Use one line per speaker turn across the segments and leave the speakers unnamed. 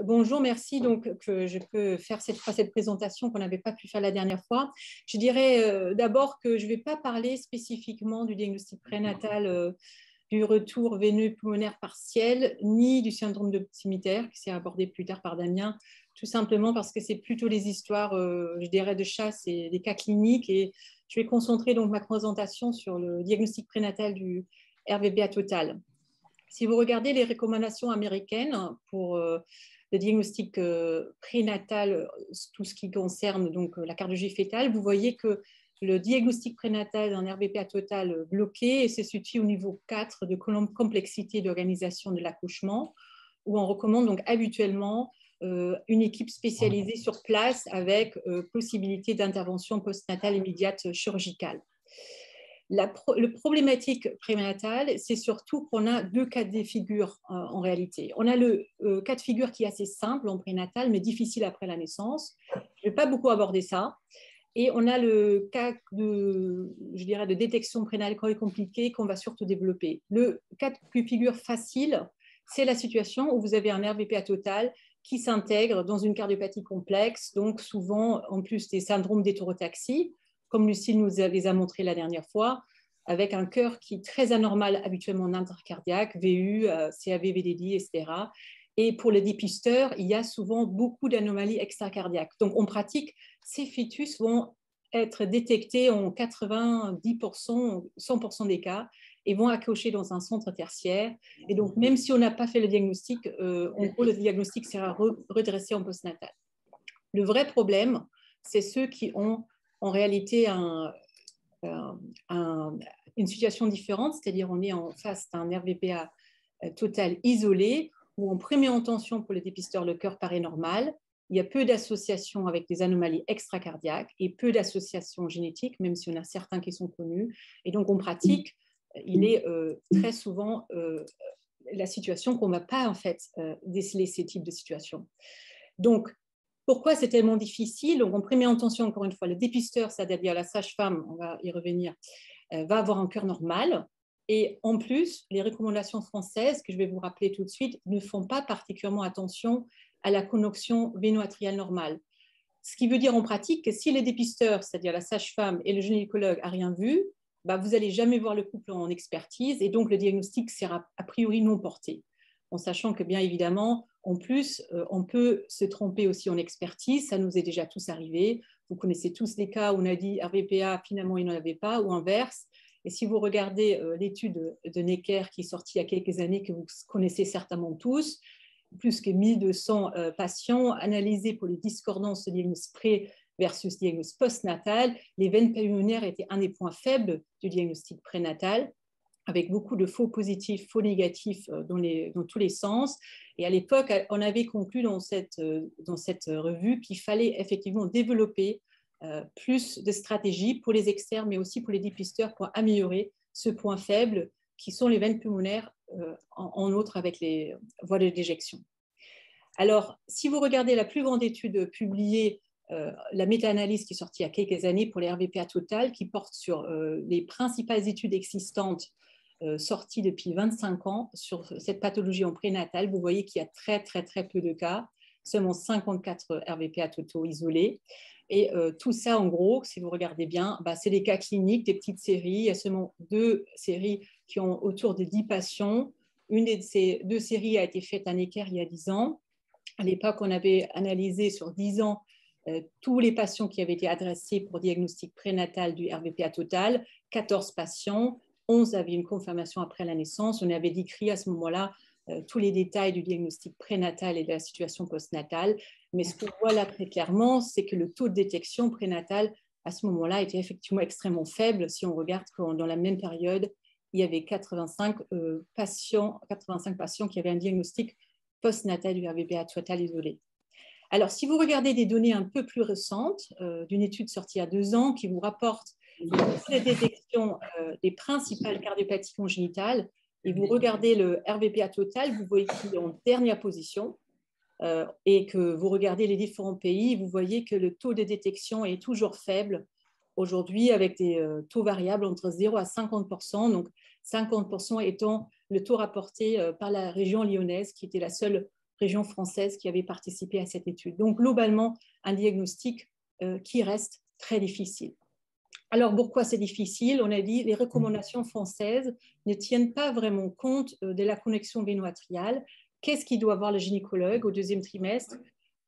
Bonjour, merci donc que je peux faire cette présentation qu'on n'avait pas pu faire la dernière fois. Je dirais d'abord que je ne vais pas parler spécifiquement du diagnostic prénatal du retour veineux pulmonaire partiel, ni du syndrome de Cimetière, qui s'est abordé plus tard par Damien, tout simplement parce que c'est plutôt les histoires, je dirais, de chasse et des cas cliniques. Et je vais concentrer donc ma présentation sur le diagnostic prénatal du RVPA total. Si vous regardez les recommandations américaines pour le diagnostic prénatal, tout ce qui concerne donc la cardiologie fœtale, vous voyez que le diagnostic prénatal d'un RVPA total bloqué se situe au niveau 4 de complexité d'organisation de l'accouchement, où on recommande donc habituellement une équipe spécialisée sur place avec possibilité d'intervention postnatale immédiate chirurgicale. Le problématique prénatale, c'est surtout qu'on a deux cas de figure en réalité. On a le cas de figure qui est assez simple en prénatal, mais difficile après la naissance. Je ne vais pas beaucoup aborder ça. Et on a le cas je dirais, de détection prénatale compliquée qu'on va surtout développer. Le cas de figure facile, c'est la situation où vous avez un RVPA total qui s'intègre dans une cardiopathie complexe, donc souvent en plus des syndromes d'hétérotaxie, comme Lucille nous les a montré la dernière fois, avec un cœur qui est très anormal habituellement en intercardiaque, VU, CAV, VDD, etc. Et pour les dépisteurs, il y a souvent beaucoup d'anomalies extracardiaques. Donc, en pratique, ces fœtus vont être détectés en 90%, 100% des cas et vont accoucher dans un centre tertiaire. Et donc, même si on n'a pas fait le diagnostic, en gros, le diagnostic sera redressé en postnatal. Le vrai problème, c'est ceux qui ont en réalité une situation différente, c'est-à-dire on est en face d'un RVPA total isolé, où en première intention pour le dépisteur, le cœur paraît normal, il y a peu d'associations avec des anomalies extracardiaques et peu d'associations génétiques, même si on a certains qui sont connus. Et donc en pratique, il est très souvent la situation qu'on ne va pas en fait déceler ces types de situations. Donc, pourquoi c'est tellement difficile? Donc, en première intention, encore une fois, le dépisteur, c'est-à-dire la sage-femme, on va y revenir, va avoir un cœur normal. Et en plus, les recommandations françaises, que je vais vous rappeler tout de suite, ne font pas particulièrement attention à la connexion véno-atriale normale. Ce qui veut dire en pratique que si le dépisteur, c'est-à-dire la sage-femme et le gynécologue, n'a rien vu, bah, vous n'allez jamais voir le couple en expertise et donc le diagnostic sera a priori non porté. En sachant que bien évidemment, en plus, on peut se tromper aussi en expertise, ça nous est déjà tous arrivé. Vous connaissez tous des cas où on a dit RVPA, finalement il n'en avait pas, ou inverse. Et si vous regardez l'étude de Necker qui est sortie il y a quelques années, que vous connaissez certainement tous, plus que 1200 patients analysés pour les discordances de diagnostic pré versus diagnostic postnatal, les veines pulmonaires étaient un des points faibles du diagnostic prénatal, avec beaucoup de faux positifs, faux négatifs dans tous les sens. Et à l'époque, on avait conclu dans cette revue qu'il fallait effectivement développer plus de stratégies pour les externes, mais aussi pour les dépisteurs pour améliorer ce point faible qui sont les veines pulmonaires, en outre avec les voies de déjection. Alors, si vous regardez la plus grande étude publiée, la méta-analyse qui est sortie il y a quelques années pour les RVPA total, qui porte sur les principales études existantes sorties depuis 25 ans sur cette pathologie en prénatal, vous voyez qu'il y a très, très, très peu de cas, seulement 54 RVPA totaux isolés. Et tout ça, en gros, si vous regardez bien, bah, c'est des cas cliniques, des petites séries. Il y a seulement 2 séries qui ont autour de 10 patients. Une de ces 2 séries a été faite à Necker il y a 10 ans. À l'époque, on avait analysé sur 10 ans tous les patients qui avaient été adressés pour diagnostic prénatal du RVPA total, 14 patients, 11 avaient une confirmation après la naissance. On avait décrit à ce moment-là tous les détails du diagnostic prénatal et de la situation postnatale. Mais ce qu'on voit là très clairement, c'est que le taux de détection prénatal à ce moment-là était effectivement extrêmement faible. Si on regarde que dans la même période, il y avait 85 patients qui avaient un diagnostic postnatal du RVPA total isolé. Alors, si vous regardez des données un peu plus récentes, d'une étude sortie il y a 2 ans qui vous rapporte la détection des principales cardiopathies congénitales, et vous regardez le RVPA total, vous voyez qu'il est en dernière position, et que vous regardez les différents pays, vous voyez que le taux de détection est toujours faible aujourd'hui, avec des taux variables entre 0 à 50%, donc 50% étant le taux rapporté par la région lyonnaise, qui était la seule régions françaises qui avaient participé à cette étude. Donc, globalement, un diagnostic qui reste très difficile. Alors, pourquoi c'est difficile? On a dit les recommandations françaises ne tiennent pas vraiment compte de la connexion véno-atriale. Qu'est-ce qu'il doit voir le gynécologue au deuxième trimestre?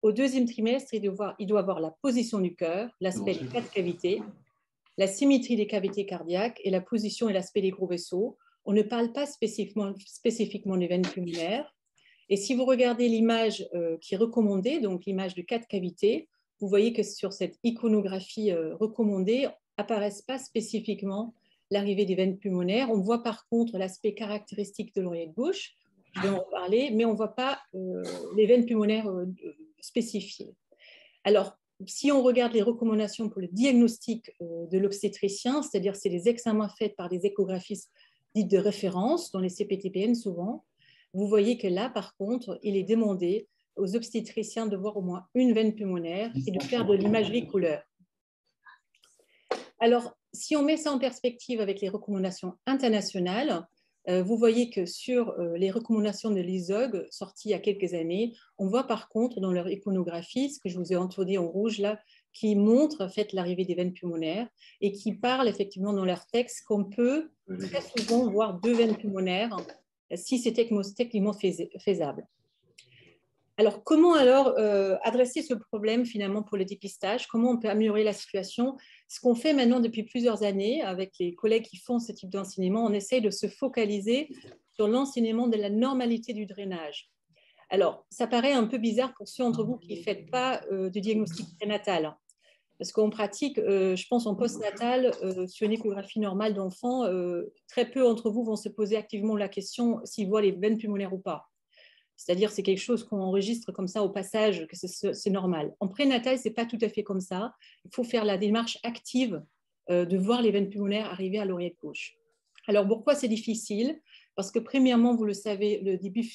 Au deuxième trimestre, il doit voir la position du cœur, l'aspect des quatre cavités, la symétrie des cavités cardiaques et la position et l'aspect des gros vaisseaux. On ne parle pas spécifiquement des veines pulmonaires. Et si vous regardez l'image qui est recommandée, donc l'image de quatre cavités, vous voyez que sur cette iconographie recommandée, apparaissent pas spécifiquement l'arrivée des veines pulmonaires. On voit par contre l'aspect caractéristique de l'oreillette gauche, je vais en reparler, mais on ne voit pas les veines pulmonaires spécifiées. Alors, si on regarde les recommandations pour le diagnostic de l'obstétricien, c'est-à-dire c'est les examens faits par des échographistes dites de référence, dans les CPTPN souvent, vous voyez que là, par contre, il est demandé aux obstétriciens de voir au moins une veine pulmonaire et de faire de l'imagerie couleur. Alors, si on met ça en perspective avec les recommandations internationales, vous voyez que sur les recommandations de l'ISOG sorties il y a quelques années, on voit par contre dans leur iconographie, ce que je vous ai entouré en rouge là, qui montre en fait l'arrivée des veines pulmonaires et qui parle effectivement dans leur texte qu'on peut très souvent voir deux veines pulmonaires si c'est techniquement faisable. Alors, comment adresser ce problème finalement pour le dépistage? Comment on peut améliorer la situation? Ce qu'on fait maintenant depuis plusieurs années avec les collègues qui font ce type d'enseignement, on essaye de se focaliser sur l'enseignement de la normalité du drainage. Alors, ça paraît un peu bizarre pour ceux d'entre vous qui ne faites pas de diagnostic prénatal. Parce qu'on pratique, je pense, en postnatal, sur une échographie normale d'enfant, très peu d'entre vous vont se poser activement la question s'ils voient les veines pulmonaires ou pas. C'est-à-dire c'est quelque chose qu'on enregistre comme ça au passage, que c'est normal. En prénatal, ce n'est pas tout à fait comme ça. Il faut faire la démarche active de voir les veines pulmonaires arriver à l'oreillette gauche. Alors, pourquoi c'est difficile? Parce que premièrement, vous le savez, le début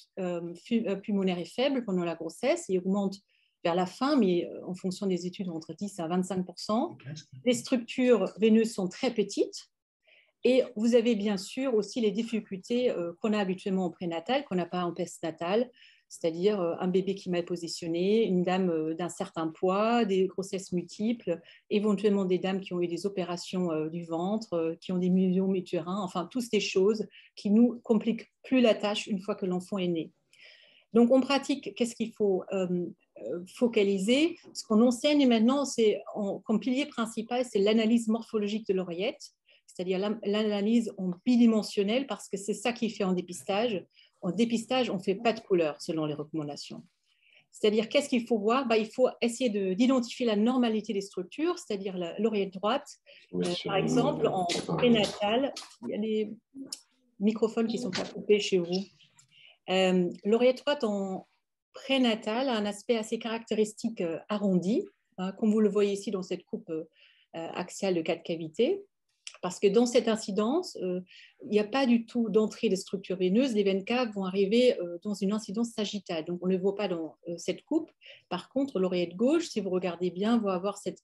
pulmonaire est faible pendant la grossesse. Il augmente vers la fin, mais en fonction des études, entre 10 à 25%. Les structures veineuses sont très petites. Et vous avez bien sûr aussi les difficultés qu'on a habituellement en prénatal, qu'on n'a pas en postnatal, c'est-à-dire un bébé qui est mal positionné, une dame d'un certain poids, des grossesses multiples, éventuellement des dames qui ont eu des opérations du ventre, qui ont des myomes utérins, enfin, toutes ces choses qui nous compliquent plus la tâche une fois que l'enfant est né. Donc, on pratique, qu'est-ce qu'il faut focaliser? Ce qu'on enseigne maintenant, comme pilier principal, c'est l'analyse morphologique de l'oreillette, c'est-à-dire l'analyse en bidimensionnel, parce que c'est ça qui fait en dépistage. En dépistage, on ne fait pas de couleur selon les recommandations. C'est-à-dire, qu'est-ce qu'il faut voir? Il faut essayer d'identifier la normalité des structures, c'est-à-dire l'oreillette droite. Par exemple, en prénatal, il y a des microphones qui ne sont pas coupés chez vous. L'oreillette droite en prénatal a un aspect assez caractéristique arrondi, hein, comme vous le voyez ici dans cette coupe axiale de 4 cavités. Parce que dans cette incidence, il n'y a pas du tout d'entrée de structures veineuses. Les veines caves vont arriver dans une incidence sagittale. Donc, on ne le voit pas dans cette coupe. Par contre, l'oreillette gauche, si vous regardez bien, va avoir cette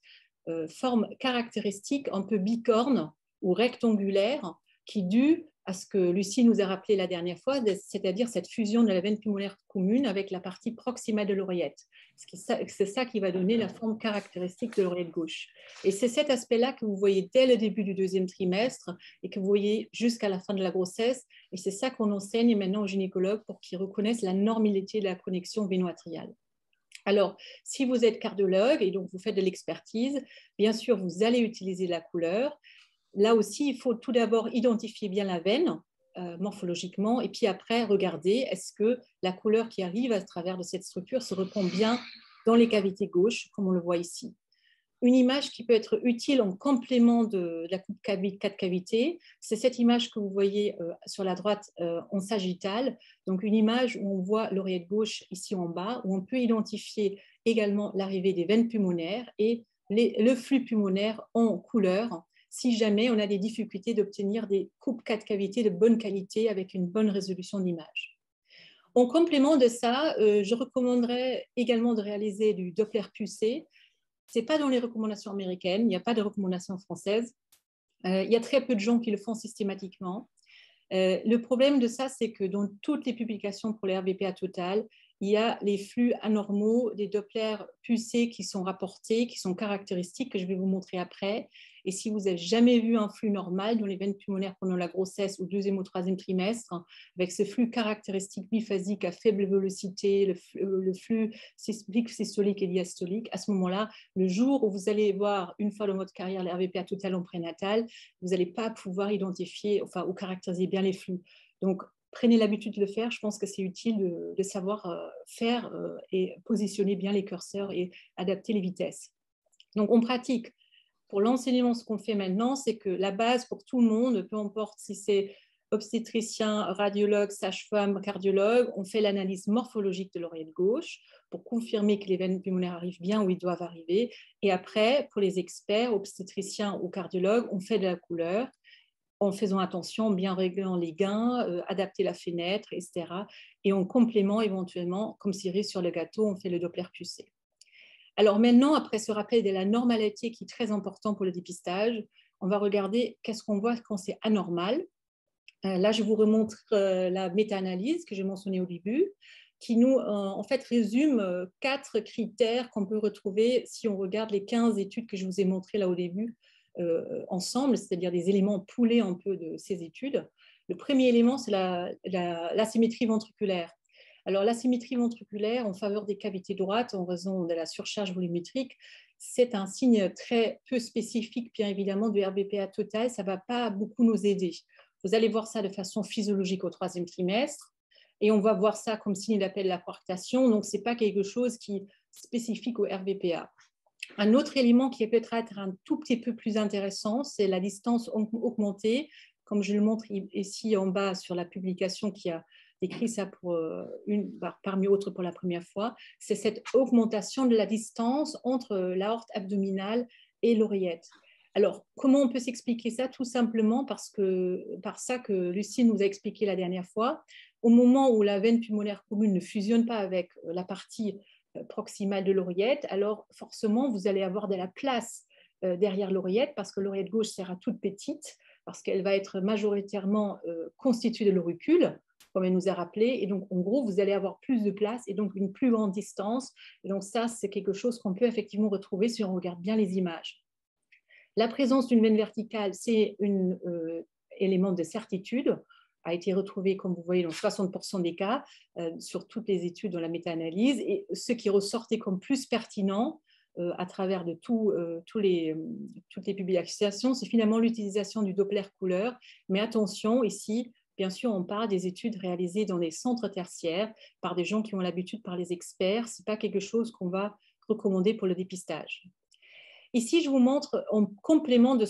forme caractéristique un peu bicorne ou rectangulaire qui est due à ce que Lucie nous a rappelé la dernière fois, c'est-à-dire cette fusion de la veine pulmonaire commune avec la partie proximale de l'oreillette. C'est ça qui va donner la forme caractéristique de l'oreillette gauche. Et c'est cet aspect-là que vous voyez dès le début du deuxième trimestre et que vous voyez jusqu'à la fin de la grossesse. Et c'est ça qu'on enseigne maintenant aux gynécologues pour qu'ils reconnaissent la normalité de la connexion véno-atriale. Alors, si vous êtes cardiologue et donc vous faites de l'expertise, bien sûr, vous allez utiliser la couleur. Là aussi, il faut tout d'abord identifier bien la veine morphologiquement et puis après regarder est-ce que la couleur qui arrive à travers de cette structure se répand bien dans les cavités gauches, comme on le voit ici. Une image qui peut être utile en complément de la coupe 4 cavités, c'est cette image que vous voyez sur la droite en sagittal, donc une image où on voit l'oreillette gauche ici en bas, où on peut identifier également l'arrivée des veines pulmonaires et le flux pulmonaire en couleur, si jamais on a des difficultés d'obtenir des coupes 4 cavités de bonne qualité avec une bonne résolution d'image. En complément de ça, je recommanderais également de réaliser du Doppler pulsé. Ce n'est pas dans les recommandations américaines, il n'y a pas de recommandations françaises. Il y a très peu de gens qui le font systématiquement. Le problème de ça, c'est que dans toutes les publications pour les RVPA total, il y a les flux anormaux des Doppler pulsés qui sont rapportés, qui sont caractéristiques, que je vais vous montrer après. Et si vous n'avez jamais vu un flux normal dans les veines pulmonaires pendant la grossesse ou deuxième ou troisième trimestre, avec ce flux caractéristique biphasique à faible vélocité, le flux systolique et diastolique, à ce moment-là, le jour où vous allez voir une fois dans votre carrière la RVPA totale en prénatal, vous n'allez pas pouvoir identifier ou caractériser bien les flux. Donc, prenez l'habitude de le faire. Je pense que c'est utile de savoir faire et positionner bien les curseurs et adapter les vitesses. Donc, on pratique. Pour l'enseignement, ce qu'on fait maintenant, c'est que la base pour tout le monde, peu importe si c'est obstétricien, radiologue, sage-femme, cardiologue, on fait l'analyse morphologique de l'oreillette gauche pour confirmer que les veines pulmonaires arrivent bien où ils doivent arriver. Et après, pour les experts, obstétriciens ou cardiologues, on fait de la couleur en faisant attention, bien réglant les gains, adapter la fenêtre, etc. Et en complément, éventuellement, comme cerise sur le gâteau, on fait le Doppler pulsé. Alors maintenant, après ce rappel de la normalité qui est très important pour le dépistage, on va regarder qu'est-ce qu'on voit quand c'est anormal. Là, je vous remontre la méta-analyse que j'ai mentionnée au début, qui nous, en fait, résume 4 critères qu'on peut retrouver si on regarde les 15 études que je vous ai montrées là au début ensemble, c'est-à-dire des éléments poulés un peu de ces études. Le premier élément, c'est l'asymétrie ventriculaire. Alors, l'asymétrie ventriculaire en faveur des cavités droites en raison de la surcharge volumétrique, c'est un signe très peu spécifique, bien évidemment, du RBPA total. Ça ne va pas beaucoup nous aider. Vous allez voir ça de façon physiologique au 3e trimestre et on va voir ça comme signe d'appel de la coarctation. Donc, ce n'est pas quelque chose qui est spécifique au RBPA. Un autre élément qui est peut-être un tout petit peu plus intéressant, c'est la distance augmentée, comme je le montre ici en bas sur la publication qui a décrit ça parmi autres pour la première fois, c'est cette augmentation de la distance entre l'aorte abdominale et l'oreillette. Alors, comment on peut s'expliquer ça? Tout simplement par ça que Lucie nous a expliqué la dernière fois. Au moment où la veine pulmonaire commune ne fusionne pas avec la partie proximale de l'oreillette, alors forcément, vous allez avoir de la place derrière l'oreillette parce que l'oreillette gauche sera toute petite, parce qu'elle va être majoritairement constituée de l'auricule, comme elle nous a rappelé. Et donc, en gros, vous allez avoir plus de place et donc une plus grande distance. Et donc, ça, c'est quelque chose qu'on peut effectivement retrouver si on regarde bien les images. La présence d'une veine verticale, c'est un élément de certitude, a été retrouvé, comme vous voyez, dans 60% des cas, sur toutes les études dans la méta-analyse. Et ce qui ressortait comme plus pertinent à travers de toutes les publications, c'est finalement l'utilisation du Doppler couleur. Mais attention, ici, bien sûr, on parle des études réalisées dans des centres tertiaires par des gens qui ont l'habitude, par les experts. Ce n'est pas quelque chose qu'on va recommander pour le dépistage. Ici, je vous montre en complément de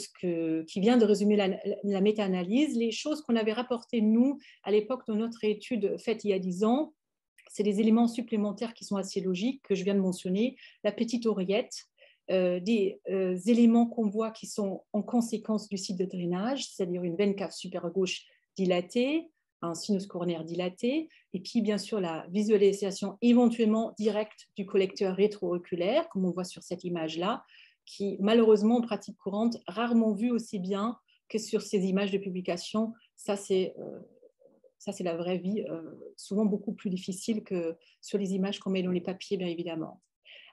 qui vient de résumer la méta-analyse, les choses qu'on avait rapportées, nous, à l'époque de notre étude faite il y a 10 ans. C'est des éléments supplémentaires qui sont assez logiques, que je viens de mentionner. La petite oreillette, des éléments qu'on voit qui sont en conséquence du site de drainage, c'est-à-dire une veine cave supérieure gauche dilatée, un sinus coronaire dilaté, et puis bien sûr la visualisation éventuellement directe du collecteur rétro-auriculaire, comme on voit sur cette image-là, qui malheureusement en pratique courante, rarement vu aussi bien que sur ces images de publication. Ça, c'est la vraie vie, souvent beaucoup plus difficile que sur les images qu'on met dans les papiers, bien évidemment.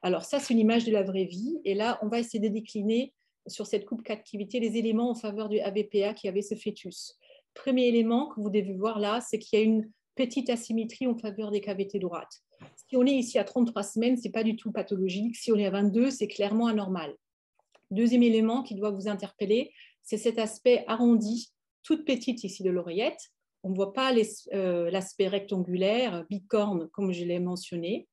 Alors ça, c'est une image de la vraie vie. Et là, on va essayer de décliner sur cette coupe captivité les éléments en faveur du AVPA qui avait ce fœtus. Premier élément que vous devez voir là, c'est qu'il y a une petite asymétrie en faveur des cavités droites. Si on est ici à 33 semaines, ce n'est pas du tout pathologique. Si on est à 22, c'est clairement anormal. Deuxième élément qui doit vous interpeller, c'est cet aspect arrondi, toute petite ici de l'oreillette. On ne voit pas l'aspect rectangulaire, bicorne, comme je l'ai mentionné.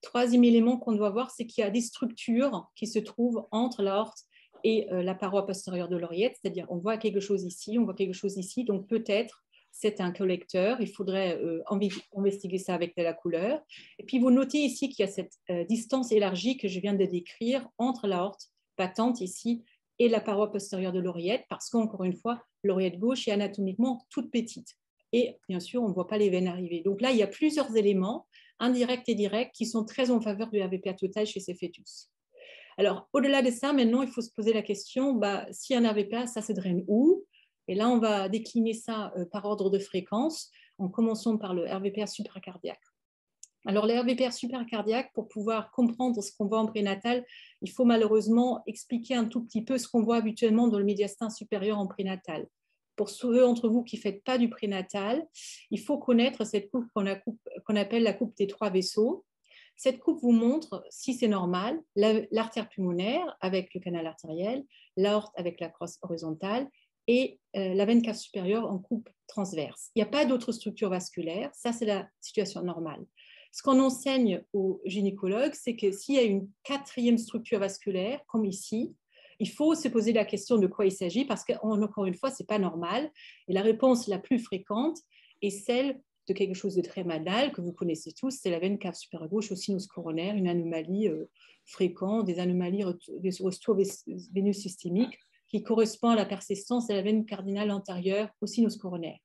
Troisième élément qu'on doit voir, c'est qu'il y a des structures qui se trouvent entre l'aorte et la paroi postérieure de l'oreillette, c'est-à-dire on voit quelque chose ici, on voit quelque chose ici, donc peut-être c'est un collecteur, il faudrait investiguer ça avec de la couleur. Et puis vous notez ici qu'il y a cette distance élargie que je viens de décrire entre l'aorte patente ici et la paroi postérieure de l'oreillette, parce qu'encore une fois, l'oreillette gauche est anatomiquement toute petite. Et bien sûr, on ne voit pas les veines arriver. Donc là, il y a plusieurs éléments, indirects et directs, qui sont très en faveur du RVPA total chez ces fœtus. Alors, au-delà de ça, maintenant, il faut se poser la question, si un RVPA, ça se draine où? Et là, on va décliner ça par ordre de fréquence, en commençant par le RVPA supracardiaque. Alors, les RVPR supercardiaques, pour pouvoir comprendre ce qu'on voit en prénatal, il faut malheureusement expliquer un tout petit peu ce qu'on voit habituellement dans le médiastin supérieur en prénatal. Pour ceux d'entre vous qui ne faites pas du prénatal, il faut connaître cette coupe qu'on appelle la coupe des 3 vaisseaux. Cette coupe vous montre, si c'est normal, l'artère pulmonaire avec le canal artériel, l'aorte avec la crosse horizontale et la veine cave supérieure en coupe transverse. Il n'y a pas d'autres structures vasculaires, ça c'est la situation normale. Ce qu'on enseigne aux gynécologues, c'est que s'il y a une 4e structure vasculaire, comme ici, il faut se poser la question de quoi il s'agit, parce qu'encore une fois, ce n'est pas normal. Et la réponse la plus fréquente est celle de quelque chose de très banal, que vous connaissez tous, c'est la veine cave supérieure gauche au sinus coronaire, une anomalie fréquente, des anomalies des retours veineux systémiques qui correspond à la persistance de la veine cardinale antérieure au sinus coronaire.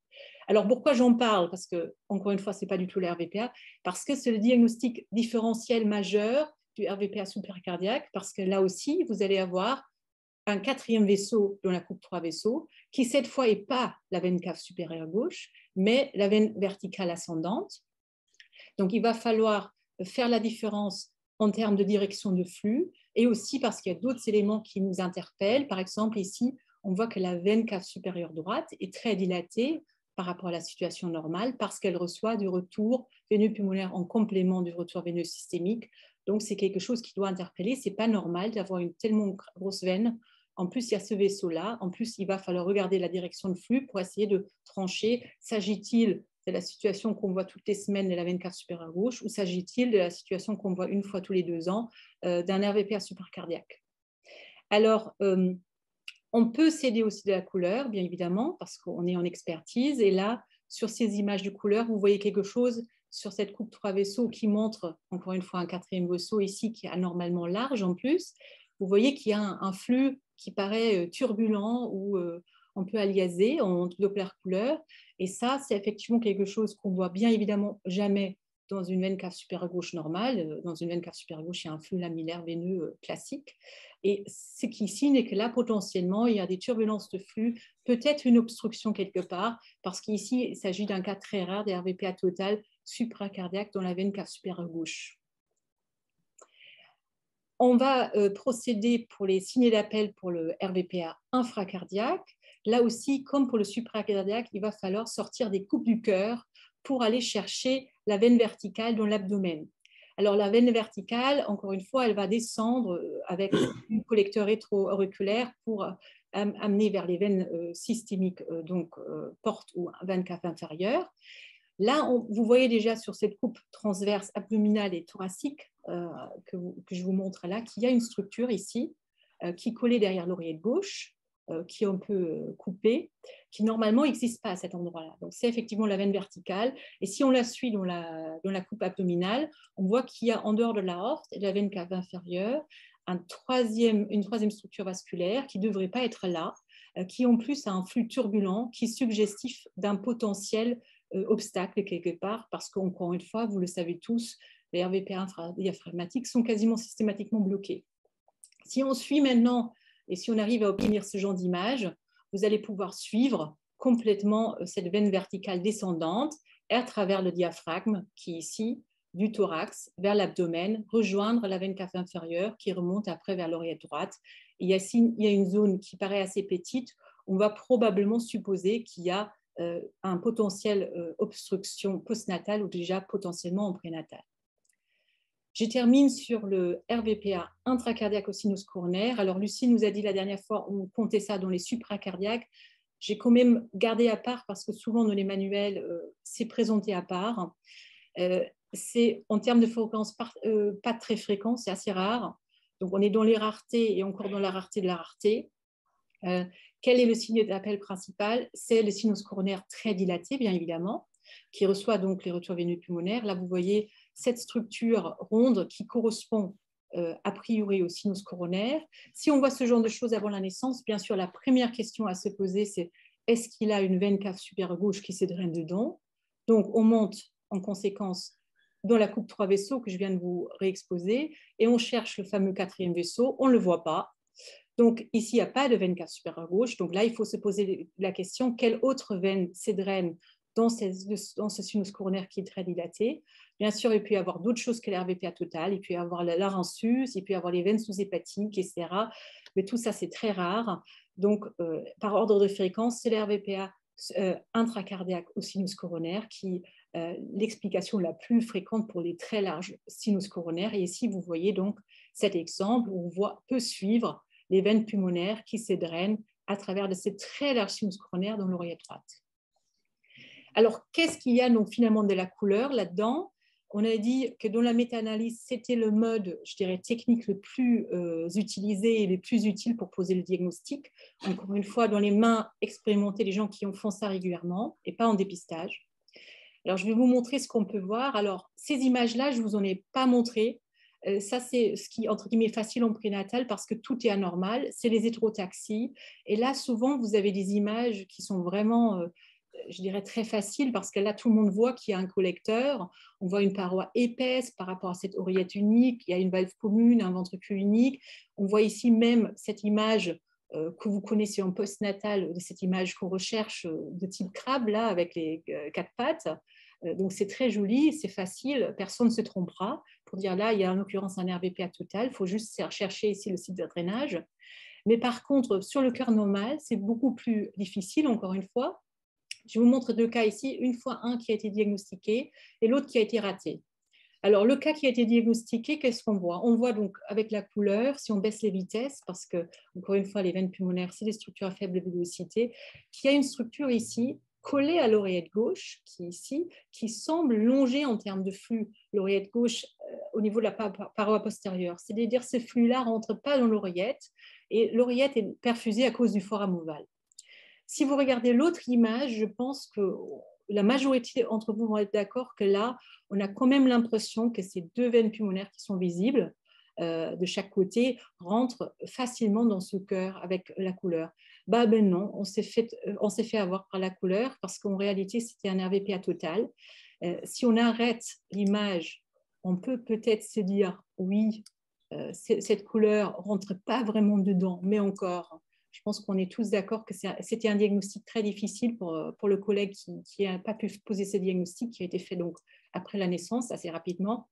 Alors, pourquoi j'en parle? Parce que, encore une fois, ce n'est pas du tout le RVPA, parce que c'est le diagnostic différentiel majeur du RVPA supercardiaque, parce que là aussi, vous allez avoir un 4e vaisseau dans la coupe 3 vaisseaux, qui cette fois n'est pas la veine cave supérieure gauche, mais la veine verticale ascendante. Donc, il va falloir faire la différence en termes de direction de flux, et aussi parce qu'il y a d'autres éléments qui nous interpellent. Par exemple, ici, on voit que la veine cave supérieure droite est très dilatée par rapport à la situation normale, parce qu'elle reçoit du retour veineux pulmonaire en complément du retour veineux systémique. Donc, c'est quelque chose qui doit interpeller. Ce n'est pas normal d'avoir une tellement grosse veine. En plus, il y a ce vaisseau-là. En plus, il va falloir regarder la direction de flux pour essayer de trancher. S'agit-il de la situation qu'on voit toutes les semaines de la veine cave supérieure gauche, ou s'agit-il de la situation qu'on voit une fois tous les 2 ans d'un RVPA supercardiaque? Alors, on peut s'aider aussi de la couleur, bien évidemment, parce qu'on est en expertise. Et là, sur ces images de couleur, vous voyez quelque chose sur cette coupe 3 vaisseaux qui montre, encore une fois, un 4e vaisseau ici qui est anormalement large en plus. Vous voyez qu'il y a un flux qui paraît turbulent ou un peu aliasé en Doppler couleur. Et ça, c'est effectivement quelque chose qu'on voit bien évidemment jamais dans une veine cave supérieure gauche normale. Dans une veine cave supérieure gauche, il y a un flux lamillaire veineux classique. Et ce qui signe est que là, potentiellement, il y a des turbulences de flux, peut-être une obstruction quelque part, parce qu'ici, il s'agit d'un cas très rare des RVPA total supracardiaque dans la veine cave supérieure gauche. On va procéder pour les signets d'appel pour le RVPA infracardiaque. Là aussi, comme pour le supracardiaque, il va falloir sortir des coupes du cœur pour aller chercher la veine verticale dans l'abdomen. Alors, la veine verticale, encore une fois, elle va descendre avec un collecteur rétro-auriculaire pour amener vers les veines systémiques, donc porte ou veine cave inférieure. Là, vous voyez déjà sur cette coupe transverse abdominale et thoracique que je vous montre là, qu'il y a une structure ici qui est collée derrière l'oreillette gauche, qui est un peu coupée, qui normalement n'existe pas à cet endroit-là. Donc, c'est effectivement la veine verticale. Et si on la suit dans la coupe abdominale, on voit qu'il y a en dehors de l'aorte et de la veine cave inférieure une troisième structure vasculaire qui ne devrait pas être là, qui en plus a un flux turbulent qui est suggestif d'un potentiel obstacle quelque part, parce qu'encore une fois, vous le savez tous, les RVPA infradiaphragmatiques sont quasiment systématiquement bloqués. Si on suit maintenant, et si on arrive à obtenir ce genre d'image, vous allez pouvoir suivre complètement cette veine verticale descendante et à travers le diaphragme qui est ici, du thorax vers l'abdomen, rejoindre la veine cave inférieure qui remonte après vers l'oreillette droite. Et il y a une zone qui paraît assez petite. On va probablement supposer qu'il y a un potentiel obstruction postnatale ou déjà potentiellement en prénatal. Je termine sur le RVPA intracardiaque au sinus coronaire. Alors, Lucie nous a dit la dernière fois, on comptait ça dans les supracardiaques. J'ai quand même gardé à part parce que souvent dans les manuels, c'est présenté à part. C'est en termes de fréquence pas très fréquent, c'est assez rare. Donc, on est dans les raretés et encore dans la rareté de la rareté. Quel est le signe d'appel principal? C'est le sinus coronaire très dilaté, bien évidemment, qui reçoit donc les retours veineux pulmonaires. Là, vous voyez cette structure ronde qui correspond a priori au sinus coronaire. Si on voit ce genre de choses avant la naissance, bien sûr, la première question à se poser, c'est est-ce qu'il a une veine cave supérieure gauche qui se draine dedans? Donc, on monte en conséquence dans la coupe 3 vaisseaux que je viens de vous réexposer et on cherche le fameux 4e vaisseau. On ne le voit pas. Donc, ici, il n'y a pas de veine cave supérieure gauche. Donc là, il faut se poser la question, quelle autre veine s'édraine dans ce sinus coronaire qui est très dilaté? Bien sûr, il peut y avoir d'autres choses que l'RVPA total, il peut y avoir l'arensus, il peut y avoir les veines sous-hépatiques, etc. Mais tout ça, c'est très rare. Donc, par ordre de fréquence, c'est l'RVPA intracardiaque au sinus coronaire qui est l'explication la plus fréquente pour les très larges sinus coronaires. Et ici, vous voyez donc cet exemple où on peut suivre les veines pulmonaires qui se drainent à travers de ces très larges sinus coronaires dans l'oreille droite. Alors, qu'est-ce qu'il y a donc finalement de la couleur là-dedans? On a dit que dans la méta-analyse, c'était le mode, je dirais, technique le plus utilisé et le plus utile pour poser le diagnostic. Encore une fois, dans les mains expérimentées, les gens qui font ça régulièrement et pas en dépistage. Alors, je vais vous montrer ce qu'on peut voir. Alors, ces images-là, je ne vous en ai pas montré. Ça, c'est ce qui, entre guillemets, est facile en prénatal parce que tout est anormal. C'est les hétérotaxies. Et là, souvent, vous avez des images qui sont vraiment je dirais très faciles parce que là, tout le monde voit qu'il y a un collecteur. On voit une paroi épaisse par rapport à cette oreillette unique. Il y a une valve commune, un ventricule unique. On voit ici même cette image que vous connaissez en postnatal, cette image qu'on recherche de type crabe, là, avec les 4 pattes. Donc, c'est très joli, c'est facile, personne ne se trompera. Pour dire là, il y a en l'occurrence un RVPA total, il faut juste chercher ici le site de drainage. Mais par contre, sur le cœur normal, c'est beaucoup plus difficile, encore une fois. Je vous montre 2 cas ici, une fois un qui a été diagnostiqué et l'autre qui a été raté. Alors, le cas qui a été diagnostiqué, qu'est-ce qu'on voit? On voit donc avec la couleur, si on baisse les vitesses, parce que, encore une fois, les veines pulmonaires, c'est des structures à faible vélocité, qu'il y a une structure ici collée à l'oreillette gauche, qui est ici, qui semble longer en termes de flux l'oreillette gauche au niveau de la paroi postérieure. C'est-à-dire que ce flux-là ne rentre pas dans l'oreillette et l'oreillette est perfusée à cause du foramen ovale. Si vous regardez l'autre image, je pense que la majorité d'entre vous vont être d'accord que là, on a quand même l'impression que ces 2 veines pulmonaires qui sont visibles de chaque côté rentrent facilement dans ce cœur avec la couleur. Ben non, on s'est fait avoir par la couleur parce qu'en réalité, c'était un RVPA total. Si on arrête l'image, on peut peut-être se dire, oui, cette couleur ne rentre pas vraiment dedans, mais encore, je pense qu'on est tous d'accord que c'était un diagnostic très difficile pour le collègue qui n'a pas pu poser ce diagnostic, qui a été fait donc après la naissance, assez rapidement.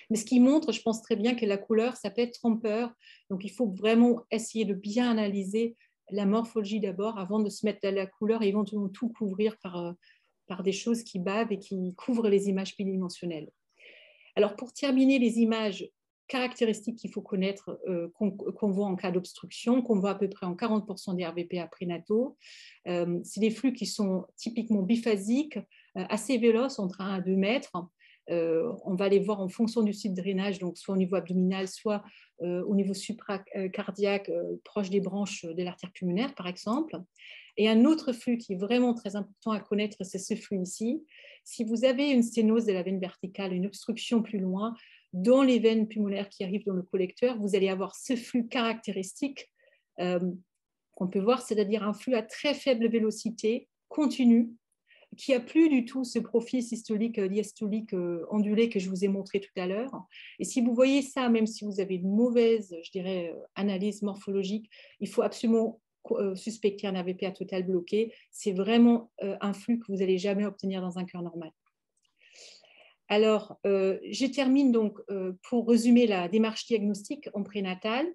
Mais ce qui montre, je pense très bien que la couleur, ça peut être trompeur. Donc, il faut vraiment essayer de bien analyser la morphologie d'abord avant de se mettre à la couleur et éventuellement tout couvrir par des choses qui bavent et qui couvrent les images bidimensionnelles. Alors, pour terminer, les images caractéristiques qu'il faut connaître, qu'on voit en cas d'obstruction, qu'on voit à peu près en 40% des RVPA prénataux. C'est des flux qui sont typiquement biphasiques, assez véloces, entre 1 à 2 mètres. On va les voir en fonction du site de drainage, donc soit au niveau abdominal, soit au niveau supracardiaque, proche des branches de l'artère pulmonaire, par exemple. Et un autre flux qui est vraiment très important à connaître, c'est ce flux ici. Si vous avez une sténose de la veine verticale, une obstruction plus loin, dans les veines pulmonaires qui arrivent dans le collecteur, vous allez avoir ce flux caractéristique qu'on peut voir, c'est-à-dire un flux à très faible vélocité, continu, qui n'a plus du tout ce profil systolique, diastolique ondulé que je vous ai montré tout à l'heure. Et si vous voyez ça, même si vous avez une mauvaise, je dirais, analyse morphologique, il faut absolument suspecter un AVPA total bloqué. C'est vraiment un flux que vous n'allez jamais obtenir dans un cœur normal. Alors, je termine donc pour résumer la démarche diagnostique en prénatal.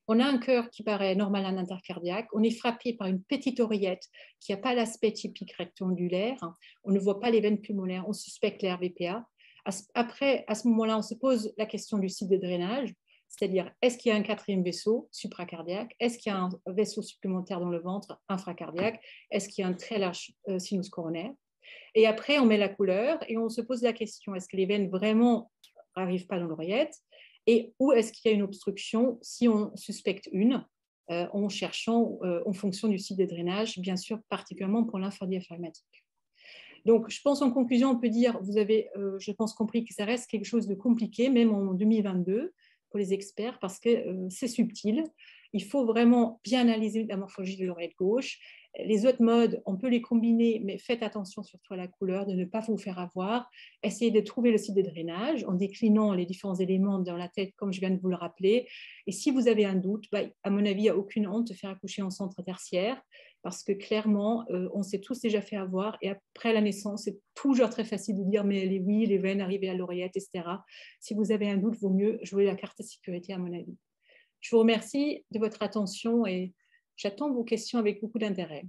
On a un cœur qui paraît normal en intercardiaque. On est frappé par une petite oreillette qui n'a pas l'aspect typique rectangulaire. On ne voit pas les veines pulmonaires. On suspecte les RVPA. Après, à ce moment-là, on se pose la question du site de drainage, c'est-à-dire est-ce qu'il y a un 4e vaisseau supracardiaque? Est-ce qu'il y a un vaisseau supplémentaire dans le ventre infracardiaque? Est-ce qu'il y a un très large sinus coronaire? Et après, on met la couleur et on se pose la question, est-ce que les veines vraiment n'arrivent pas dans l'oreillette? Et où est-ce qu'il y a une obstruction si on suspecte une, en cherchant en fonction du site de drainage, bien sûr, particulièrement pour l'infradiaphragmatique. Donc, je pense en conclusion, on peut dire, vous avez, je pense, compris que ça reste quelque chose de compliqué, même en 2022, pour les experts, parce que c'est subtil. Il faut vraiment bien analyser la morphologie de l'oreillette gauche. Les autres modes, on peut les combiner, mais faites attention surtout à la couleur, de ne pas vous faire avoir. Essayez de trouver le site de drainage en déclinant les différents éléments dans la tête, comme je viens de vous le rappeler. Et si vous avez un doute, à mon avis, il n'y a aucune honte de faire accoucher en centre tertiaire. parce que clairement, on s'est tous déjà fait avoir. Et après la naissance, c'est toujours très facile de dire, mais les veines arrivées à l'oreillette, etc. Si vous avez un doute, vaut mieux jouer la carte de sécurité, à mon avis. Je vous remercie de votre attention et j'attends vos questions avec beaucoup d'intérêt.